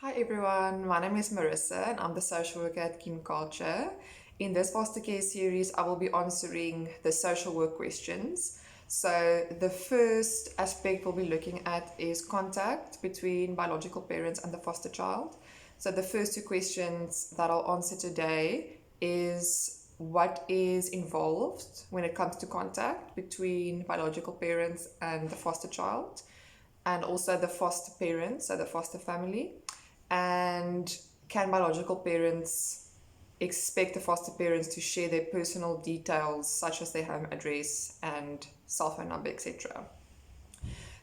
Hi everyone, my name is Marissa and I'm the social worker at Kin Culture. In this foster care series, I will be answering the social work questions. So the first aspect we'll be looking at is contact between biological parents and the foster child. So the first two questions that I'll answer today is what is involved when it comes to contact between biological parents and the foster child, and also the foster parents, so the foster family. And can biological parents expect the foster parents to share their personal details, such as their home address and cell phone number, etc.?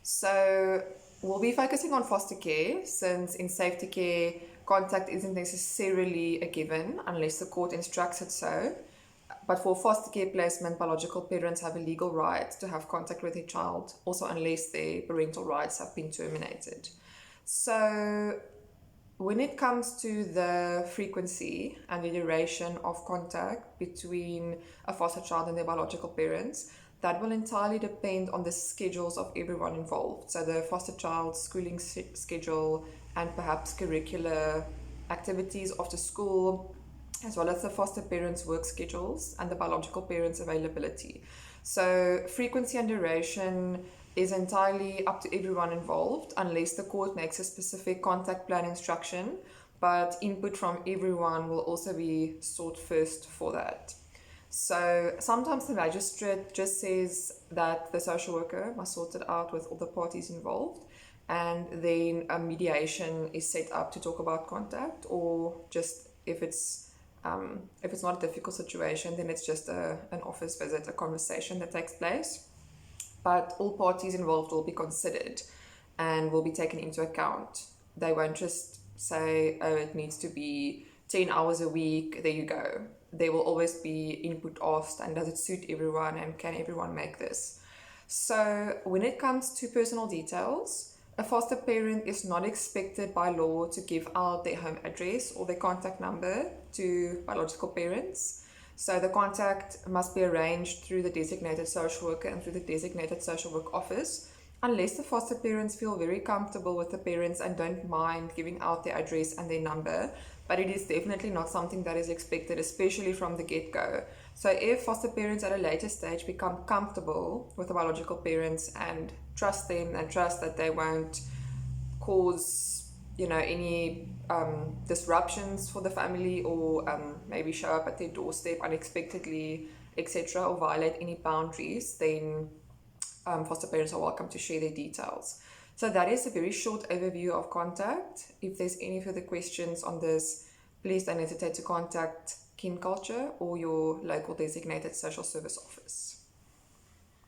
So we'll be focusing on foster care, since in safety care, contact isn't necessarily a given unless the court instructs it so. But for foster care placement, biological parents have a legal right to have contact with their child, also unless their parental rights have been terminated. So when it comes to the frequency and the duration of contact between a foster child and their biological parents, that will entirely depend on the schedules of everyone involved. So the foster child's schooling schedule and perhaps curricular activities after school, as well as the foster parents' work schedules and the biological parents' availability. So frequency and duration is entirely up to everyone involved unless the court makes a specific contact plan instruction, but input from everyone will also be sought first for that. So sometimes the magistrate just says that the social worker must sort it out with all the parties involved, and then a mediation is set up to talk about contact, or just if it's not a difficult situation, then it's just an office visit, a conversation that takes place. But all parties involved will be considered and will be taken into account. They won't just say, oh, it needs to be 10 hours a week, there you go. There will always be input asked, and does it suit everyone, and can everyone make this? So when it comes to personal details, a foster parent is not expected by law to give out their home address or their contact number to biological parents. So the contact must be arranged through the designated social worker and through the designated social work office, unless the foster parents feel very comfortable with the parents and don't mind giving out their address and their number. But it is definitely not something that is expected, especially from the get-go. So if foster parents at a later stage become comfortable with the biological parents and trust them and trust that they won't cause any disruptions for the family, or maybe show up at their doorstep unexpectedly, etc., or violate any boundaries, then foster parents are welcome to share their details. So that is a very short overview of contact. If there's any further questions on this, please don't hesitate to contact Kin Culture or your local designated social service office.